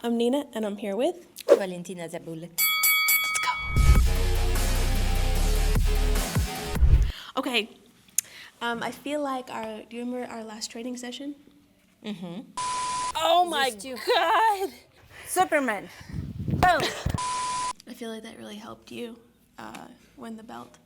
I'm Nina, and I'm here with Valentina Shevchenko. Let's go. Okay. I feel like do you remember our last training session? Mm-hmm. Oh my God! Superman. Boom! I feel like that really helped you win the belt.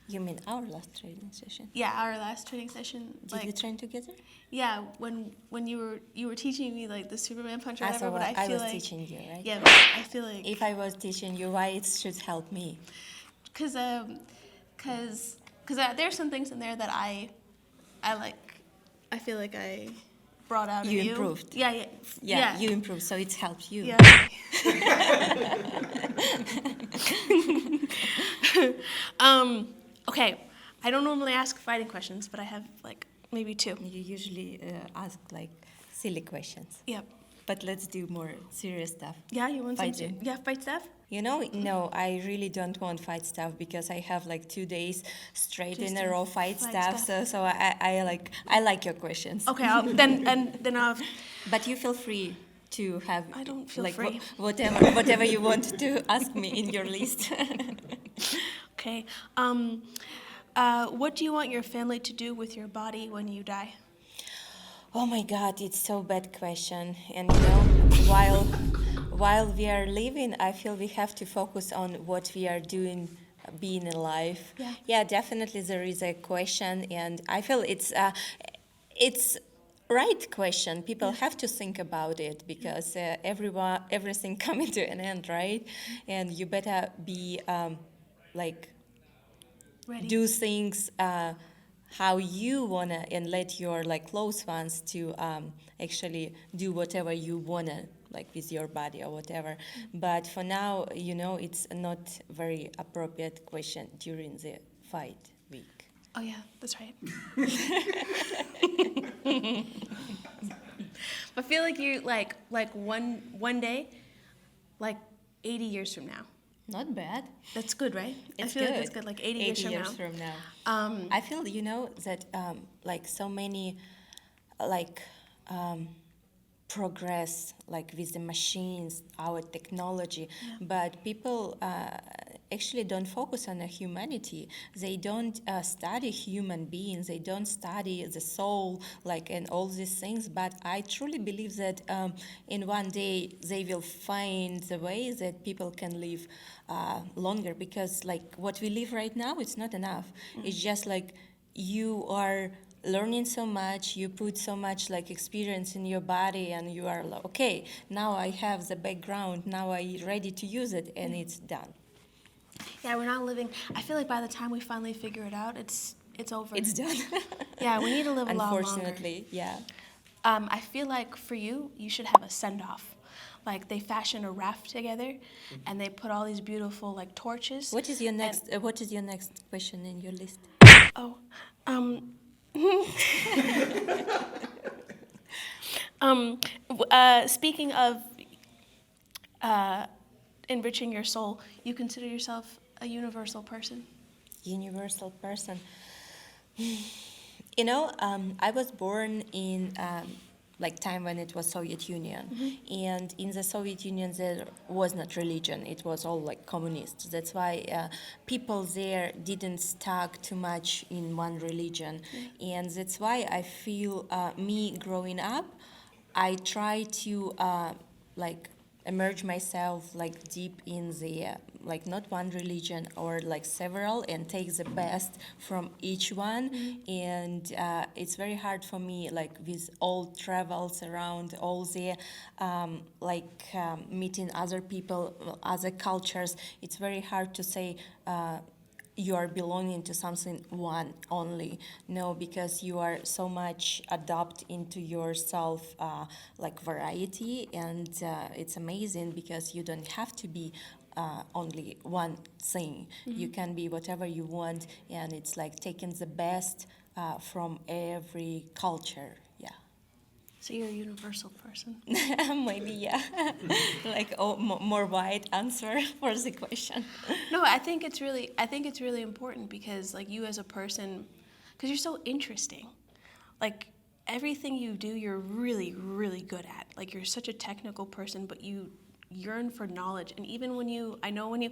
You mean our last training session? Yeah, our last training session. Did we train together? Yeah, when you were teaching me like the Superman punch or whatever, So but I feel was like teaching you, right? yeah, but I feel like If I was teaching you, why it should help me? Cause there's some things in there that I like. I feel like I brought out You in improved. Yeah, You improved, so it helped you. Yeah. Okay. I don't normally ask fighting questions, but I have like maybe two. You usually ask like silly questions. Yep. But let's do more serious stuff. Yeah, you want Fighting. fight stuff? You know, no, I really don't want fight stuff because I have like 2 days straight Just in a row fight stuff. stuff. So I like your questions. Okay, then I'll. But you feel free to have I don't feel like free. whatever you want to ask me in your list. Okay. What do you want your family to do with your body when you die? Oh my God, it's so bad question. And you know, while we are living, I feel we have to focus on what we are doing, being alive. Yeah. Definitely there is a question, and I feel it's right question. People have to think about it because everything coming to an end, right? And you better be like Ready. do things how you wanna, and let your like close ones to actually do whatever you wanna, like with your body or whatever. But for now, you know, it's not very appropriate question during the fight week. Oh yeah, that's right. I feel like you like one day, like 80 years from now. Not bad. That's good, right? It's I feel good. like that's good. Like 80 years from now. I feel, you know, that like so many like progress like with the machines, our technology, but people actually don't focus on the humanity. They don't study human beings. They don't study the soul, like, and all these things. But I truly believe that in one day they will find the way that people can live longer, because like what we live right now, it's not enough. It's just like you are learning so much, you put so much like experience in your body, and you are like, okay, now I have the background, now I'm ready to use it, and it's done. Yeah, we're not living. I feel like by the time we finally figure it out, it's over. It's done. Yeah, we need to live a lot longer. Unfortunately, yeah. I feel like for you should have a send-off. Like they fashion a raft together, and they put all these beautiful like torches. What is your next? What is your next question in your list? Oh, speaking of enriching your soul, you consider yourself a universal person? Universal person. You know, I was born in like time when it was Soviet Union, and in the Soviet Union there was not religion. It was all like communist. That's why people there didn't stuck too much in one religion, and that's why I feel me growing up, I try to like immerse myself like deep in the like not one religion or like several, and take the best from each one. And it's very hard for me, like with all travels around all the meeting other people, other cultures, it's very hard to say you are belonging to something one only. No, because you are so much adopt into yourself like variety, and it's amazing because you don't have to be only one thing. You can be whatever you want, and it's like taking the best from every culture. Yeah. So you're a universal person. Maybe, yeah. Like more wide answer for the question. No, I think it's really important because like you as a person, because you're so interesting. Like everything you do, you're really, really good at. Like, you're such a technical person, but you yearn for knowledge. And even when you, I know when you,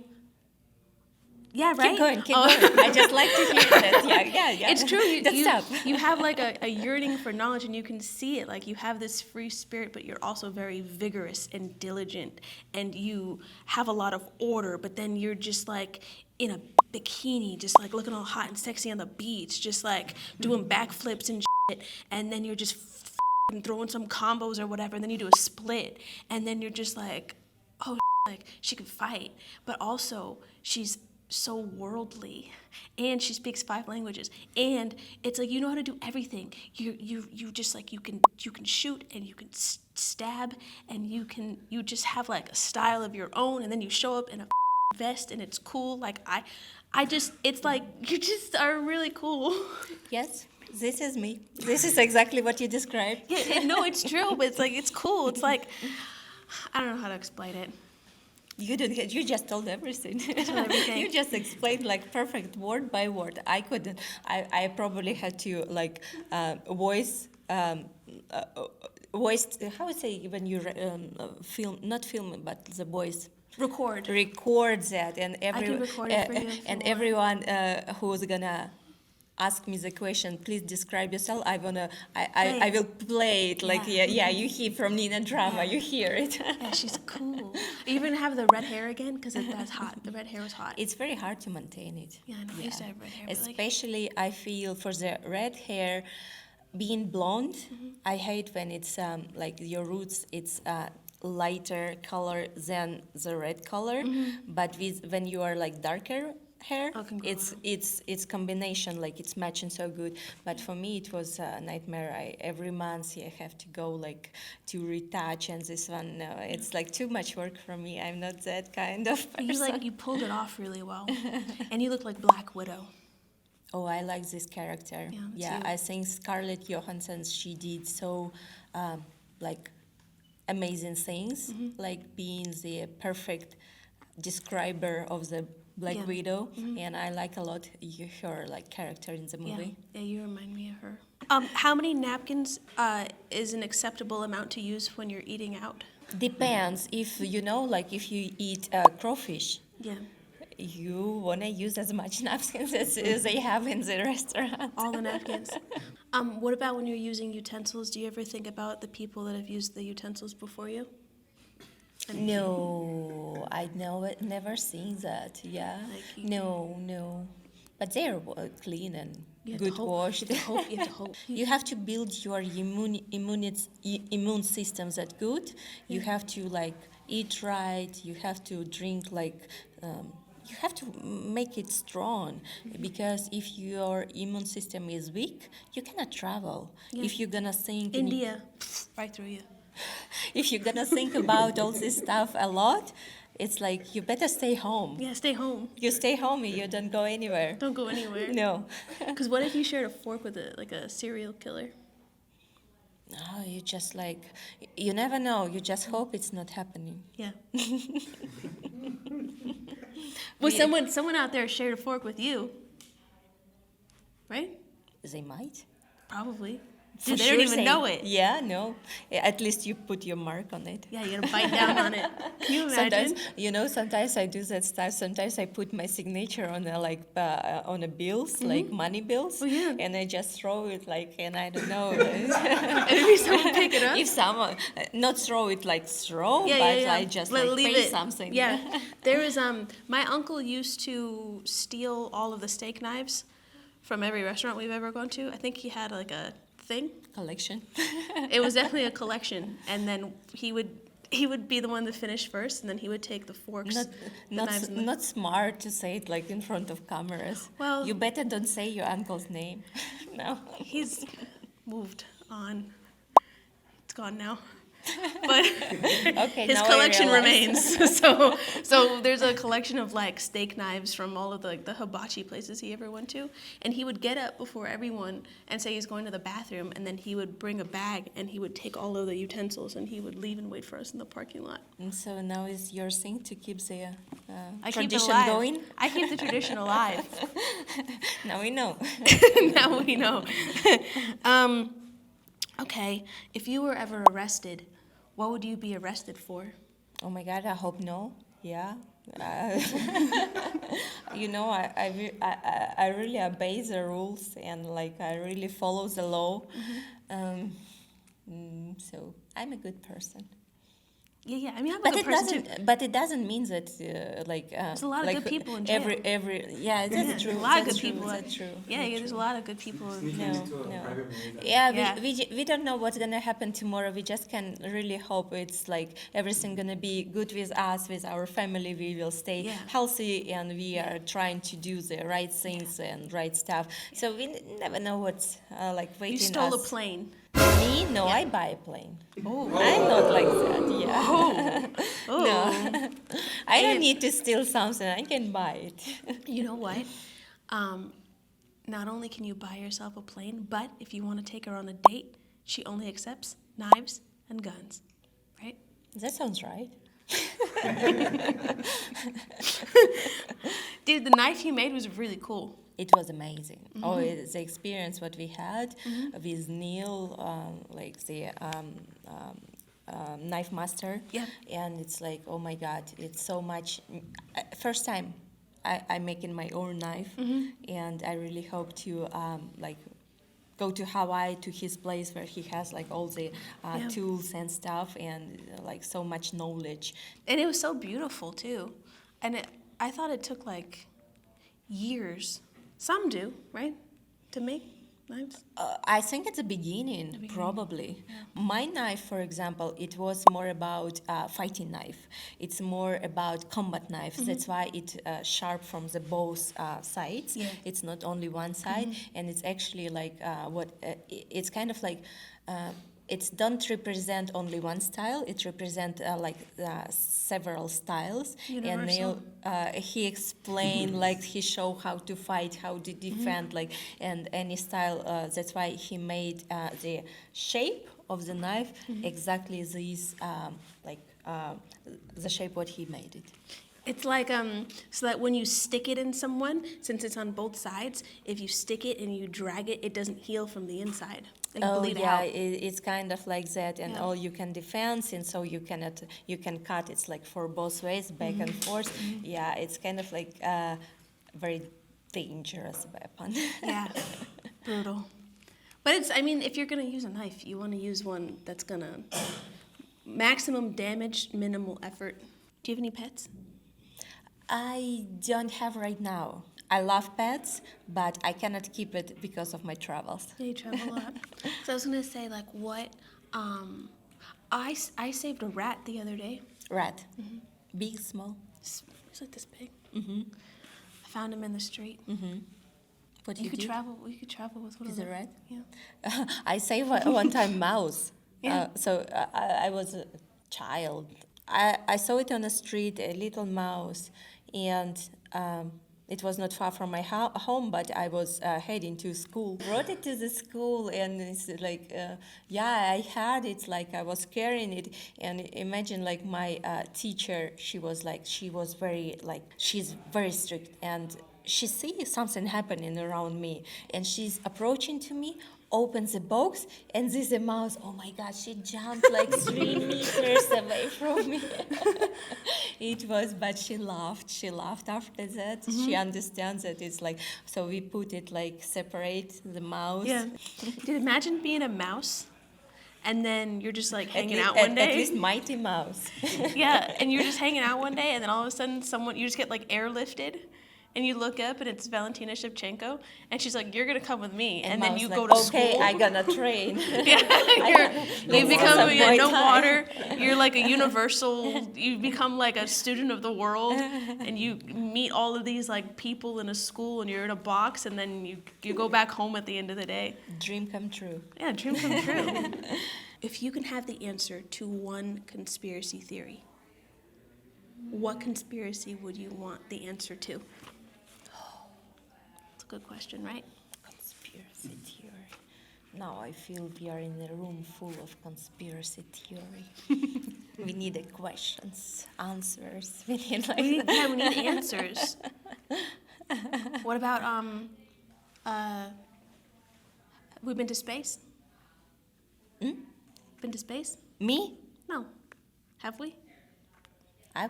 yeah, right? Keep going. I just like to hear that. Yeah. It's true. Don't stop. You have like a yearning for knowledge, and you can see it. Like, you have this free spirit, but you're also very vigorous and diligent, and you have a lot of order, but then you're just like in a bikini, just like looking all hot and sexy on the beach, just like doing backflips and shit, and then you're just throwing some combos or whatever, and then you do a split, and then you're just like, oh, like, she can fight, but also she's so worldly, and she speaks 5 languages, and it's like you know how to do everything. You just like you can shoot, and you can stab, and you just have like a style of your own, and then you show up in a vest, and it's cool. Like I just, it's like you just are really cool. Yes, this is me. This is exactly what you described. Yeah, no, it's true, but it's like it's cool. It's like I don't know how to explain it. You didn't. You just told everything. Everything. You just explained like perfect word by word. I couldn't. I probably had to like voice. Voice. How would say when you film, not film, but the voice. Record that, and I can record it for you if and you want. everyone who's gonna ask me the question, please describe yourself. I will play it like Yeah. you hear from Nina Drama, Yeah. you hear it. Yeah, she's cool. You even have the red hair again, because that's hot. The red hair was hot. It's very hard to maintain it. Yeah, I know. I used to have red hair. But like, Especially I feel for the red hair, being blonde, I hate when it's like your roots, it's lighter color than the red color, but when you are like darker hair, Oh, can go it's combination, like it's matching so good. But for me it was a nightmare. Every month I have to go like to retouch, and this one, no, it's like too much work for me. I'm not that kind of person. you pulled it off really well, and you look like Black Widow. Oh, I like this character. Yeah, too. I think Scarlett Johansson, she did so like amazing things, like being the perfect describer of the Black Widow, and I like a lot her like character in the movie. Yeah, you remind me of her. How many napkins is an acceptable amount to use when you're eating out? Depends. If like if you eat crawfish, Yeah. you wanna use as much napkins as they have in the restaurant. All the napkins. What about when you're using utensils? Do you ever think about the people that have used the utensils before you? No, I never seen that. Yeah, Like no. But they're clean and You have to good hope- washed. You have to hope. You have to build your immune system that good. You have to like eat right. You have to drink like. You have to make it strong, because if your immune system is weak, you cannot travel. Yeah. If you're gonna think India, right through you. if you're gonna think about all this stuff a lot, it's like you better stay home. Yeah, stay home. You stay home, you don't go anywhere. Don't go anywhere. No. Because what if you shared a fork with a serial killer? No, you just like, you never know. You just hope it's not happening. Yeah. Well, someone out there shared a fork with you, right? They might. Probably. For They don't sure even know it. Yeah, no. At least you put your mark on it. Yeah, you gotta bite down on it. Can you imagine? Sometimes I do that stuff. Sometimes I put my signature on on a bills, like money bills, Oh, yeah. and I just throw it like, and I don't know. Maybe someone pick it up. If someone not throw it like throw, Yeah, but yeah, yeah. I just Let- like leave pay it. something. Yeah, there was my uncle used to steal all of the steak knives from every restaurant we've ever gone to. I think he had like a thing. Collection. It was definitely a collection, and then he would be the one to finish first, and then he would take the forks, the knives, and Not smart to say it like in front of cameras. Well- You better don't say your uncle's name. No. he's moved on. It's gone now. But Okay, his now I collection realize. remains. So there's a collection of like steak knives from all of the hibachi places he ever went to, and he would get up before everyone and say he's going to the bathroom, and then he would bring a bag and he would take all of the utensils and he would leave and wait for us in the parking lot. And so now is your thing to keep the I keep it tradition alive. going? I keep the tradition alive. Now we know. Now we know. Okay, if you were ever arrested, what would you be arrested for? Oh my God, I hope no. Yeah. Uh, I really obey the rules and like I really follow the law. Um, so I'm a good person. Yeah. I mean, I'm a But good it person too. doesn't. But it doesn't mean that There's a lot of like good people in jail. every yeah, Yeah, that's there's true. a lot of That's good true. people. That's true. Yeah, That's there's a true. lot of good people. Sneaking No, into a no. private maze. Yeah, Yeah. we don't know what's gonna happen tomorrow. We just can really hope it's like everything gonna be good with us, with our family. We will stay Yeah. healthy, and we are trying to do the right things and right stuff. So we never know what's like waiting You stole a us. plane. Me? No, Yeah. I buy a plane. Oh. I'm not like that. Yeah. Oh. No, I don't And- need to steal something. I can buy it. You know what? Not only can you buy yourself a plane, but if you want to take her on a date, she only accepts knives and guns, right? That sounds right. Dude, the knife you made was really cool. It was amazing. Oh, the experience what we had with Neil, like the knife master. Yeah. And it's like, oh my God, it's so much. First time I'm making my own knife, and I really hope to like go to Hawaii to his place where he has like all the Yeah. tools and stuff and like so much knowledge. And it was so beautiful, too. And I thought it took like years. Some do, right? To make knives. I think at the beginning, probably. My knife, for example, it was more about fighting knife. It's more about combat knife. That's why it sharp from the both sides. Yeah. It's not only one side, and it's actually like it's kind of like. It don't represent only one style. It represent like several styles. And Universal. Neil, he explained like he showed how to fight, how to defend, like and any style. That's why he made the shape of the knife exactly this the shape what he made it. It's like so that when you stick it in someone, since it's on both sides, if you stick it and you drag it, it doesn't heal from the inside. Like Oh bleed yeah, out. it's kind of like that, and Yeah. all you can defend, and so you can cut. It's like for both ways, back and forth. Yeah, it's kind of like a very dangerous weapon. Yeah, brutal. But it's, I mean, if you're gonna use a knife, you want to use one that's gonna maximum damage, minimal effort. Do you have any pets? I don't have right now. I love pets, but I cannot keep it because of my travels. Yeah, you travel a lot. So I was gonna say, like, what? I saved a rat the other day. Rat, big, small. It's like this big. I found him in the street. What You you could do? travel. You could travel with one Is of it them. rat? Yeah. I saved one time mouse. Yeah. I was a child. I saw it on the street, a little mouse, and it was not far from my home, but I was heading to school. Brought it to the school, and it's like, yeah, I had it, like I was carrying it, and imagine like my teacher, she was she's very strict, and she sees something happening around me, and she's approaching to me, opens the box, and this a mouse. Oh my God, she jumped like 3 meters away from me. It was, but she laughed. She laughed after that. She understands that it's like, so we put it like separate the mouse. Yeah. Dude, imagine being a mouse, and then you're just like At hanging least, out one day. at least Mighty Mouse. Yeah, and you're just hanging out one day, and then all of a sudden, you just get like airlifted, and you look up, and it's Valentina Shevchenko, and she's like, "You're gonna come with me," and then Mouse you like, go to okay, school. I gonna train. Yeah, you become some Muay no Thai. water. You're like a universal. You become like a student of the world, and you meet all of these like people in a school, and you're in a box, and then you go back home at the end of the day. Dream come true. Yeah, dream come true. If you can have the answer to one conspiracy theory, what conspiracy would you want the answer to? That's a good question, right? Conspiracy theory. Now I feel we are in a room full of conspiracy theory. We need questions, answers. We need like We need answers. What about we've been to space? Been to space? Me? No. Have we? I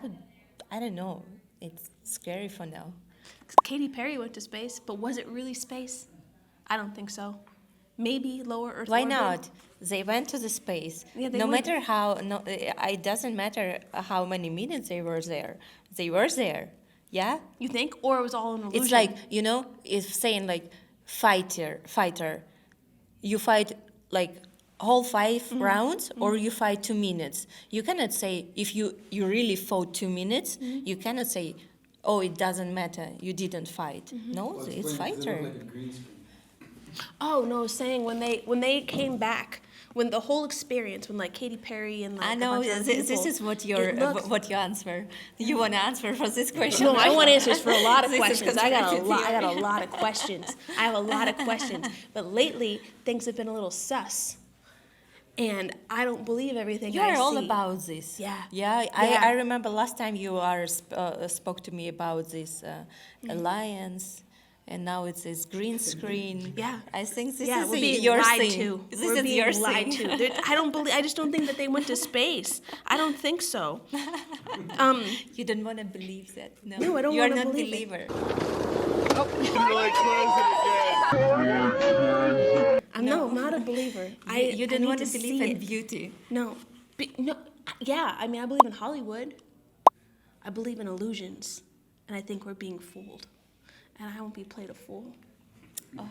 don't know. It's scary for now. Katy Perry went to space, but was it really space? I don't think so. Maybe lower Earth Why orbit. not? They went to the space. Yeah, they no went. matter how, it doesn't matter how many minutes they were there. They were there. Yeah? You think? Or it was all an illusion? It's like, it's saying like fighter. You fight like whole 5 rounds or you fight 2 minutes. You cannot say if you really fought 2 minutes, you cannot say, oh, it doesn't matter, you didn't fight. No, it's fighter. Like a green screen. Oh no, saying when they came back, when the whole experience, when like Katy Perry and like I a know bunch of this people, is what it you answer. You want to answer for this question? No, I want answers for a lot of This is questions. I got conspiracy a lot of questions. I have a lot of questions. But lately, things have been a little sus. And I don't believe everything You I are all see. about this. Yeah. Yeah. Yeah. I remember last time you spoke to me about this alliance, and now it's this green screen. Yeah. I think this Yeah, is we're being your lied thing. to. This We're is being your lied thing. to. I just don't think that they went to space. I don't think so. You don't want to believe that. No, No, I don't You are wanna not believe it. believer. I'm not a believer. You I don't need want to to believe see in it. beauty. No, no. Yeah, I mean, I believe in Hollywood. I believe in illusions, and I think we're being fooled, and I won't be played a fool. Oh,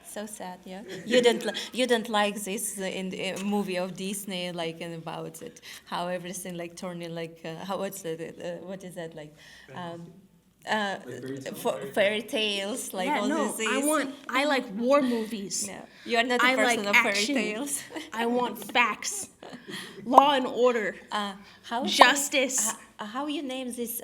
so sad, yeah. You don't like this in the movie of Disney, like and about it, how everything like turning like what is that like, fairy tales like Yeah, all no, this. I like war movies. No, you are not a I person like of fairy action. tales. I want facts, law and order, How justice. how you name this?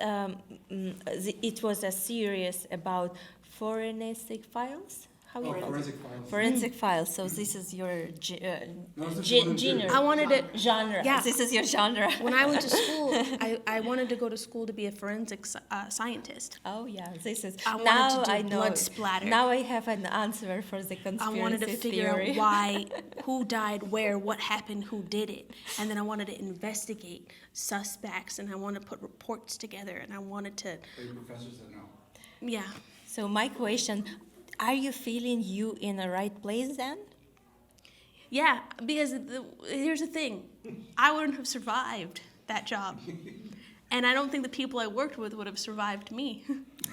It was a series about forensic files. How you call it? Forensic files. Forensic files. So this is your No, this is one of genre. I wanted to. Genre. Yeah. This is your genre. When I went to school, I wanted to go to school to be a forensic scientist. Oh yeah, this is. I wanted now to do I know. blood splatter. Now I have an answer for the I conspiracy wanted to figure theory. out why, who died where, what happened, who did it. And then I wanted to investigate suspects, and I wanted to put reports together, and I wanted to, But your professor said no. yeah. So my question: are you feeling you in the right place then? Yeah, because here's the thing. I wouldn't have survived that job. And I don't think the people I worked with would have survived me.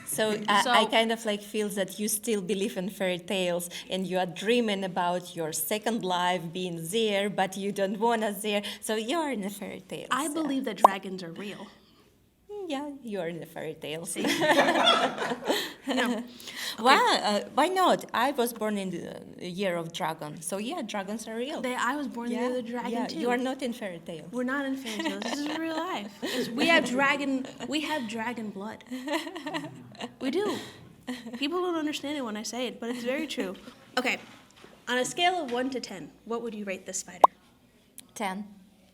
So, I kind of like feel that you still believe in fairy tales and you are dreaming about your second life being there, but you don't want us there. So you're in the fairy tales. I believe that dragons are real. Yeah, you are in the fairy tales. No. Why not? I was born in the year of dragon. So yeah, dragons are real. I was born into the dragon yeah, too. you are not in fairy tales. We're not in fairy tales. This is real life. We have dragon blood. We do. People don't understand it when I say it, but it's very true. Okay, on a scale of 1 to 10, what would you rate this fighter? 10.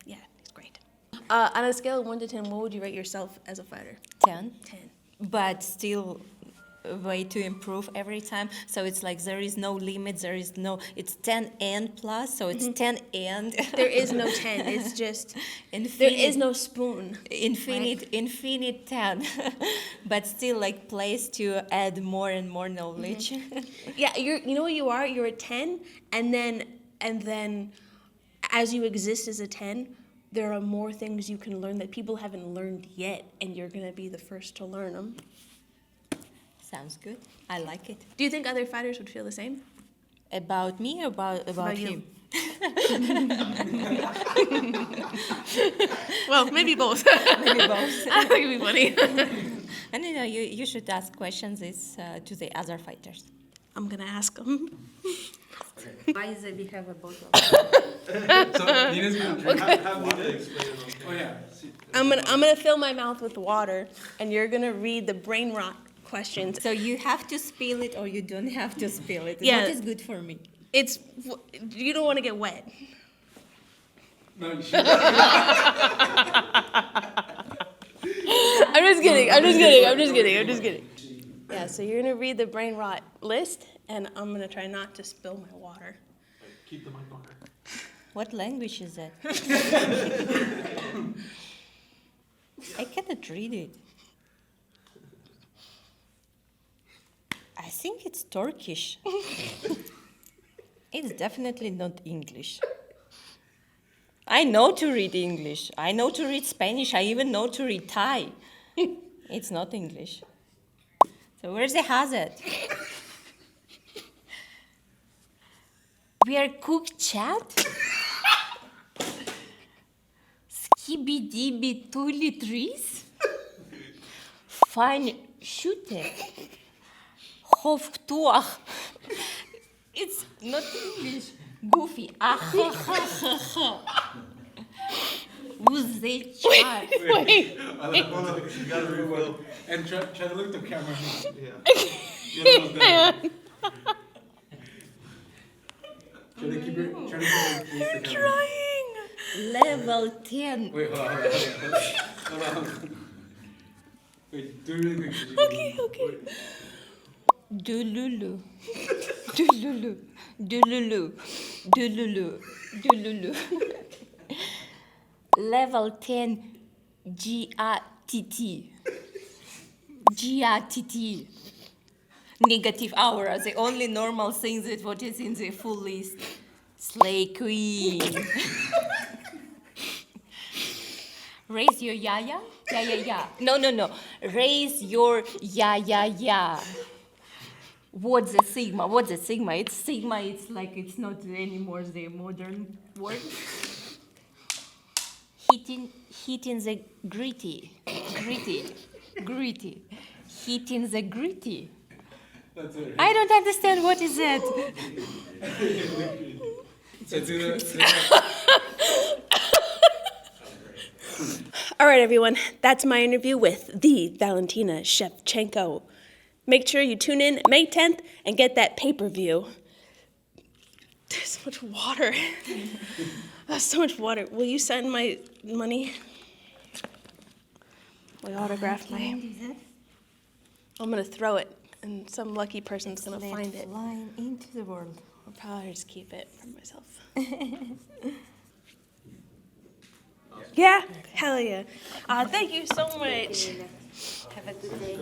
Yeah, he's great. On a scale of 1 to 10, what would you rate yourself as a fighter? 10. 10. But still a way to improve every time. So it's like there is no limit, it's 10 and plus, so it's 10 and. There is no 10. It's just, Infinite, there is no spoon. infinite 10. But still like place to add more and more knowledge. Yeah, you know what you are? You're a 10, and then as you exist as a 10, there are more things you can learn that people haven't learned yet, and you're going to be the first to learn them. Sounds good. I like it. Do you think other fighters would feel the same? About me or about you. him? Well, maybe both. Maybe both. I think it'd be funny. And you should ask questions to the other fighters. I'm going to ask them. Why is it we have a bottle? So Nina's gonna drink. Have Nina explain it. Oh yeah. I'm gonna fill my mouth with water, and you're going to read the brain rot questions. So you have to spill it or you don't have to spill it. Yeah. What is good for me? You don't want to get wet. No, you should. I'm just kidding. Yeah, so you're going to read the brain rot list, and I'm going to try not to spill my water. Keep the mic on her. What language is that? I cannot read it. I think it's Turkish. It's definitely not English. I know to read English. I know to read Spanish. I even know to read Thai. It's not English. So where's the hazard? We are cook chat? Skibidi toiletries? Fine shooter. Hoofdtoach. It's not English. Goofy. Who's the child? Wait. You gotta refill. And try to look at the camera. Hang on. Try to keep it face the camera. Trying. Level 10. Wait, hold on. Hold on. Wait, do it really quick. Okay. Dululu. Dululu. Dululu. Dululu. Dululu. Level 10 GRTT. GRTT. Negative aura, the only normal thing that what is in the full list. Slay queen. Raise your yaya. Ya. No. Raise your ya. What's the sigma? It's sigma. It's like it's not anymore the modern word. Hitting the gritty. Hitting the gritty. That's it. I don't understand what is that. So do that. All right, everyone. That's my interview with the Valentina Shevchenko. Make sure you tune in May 10th and get that pay-per-view. There's so much water. That's so much water. Will you send my money? My autograph, my... I'm going to throw it, and some lucky person's going to find it. Flying into the world. I'll probably just keep it for myself. Yeah? Hell yeah. Thank you so much. Have a good day.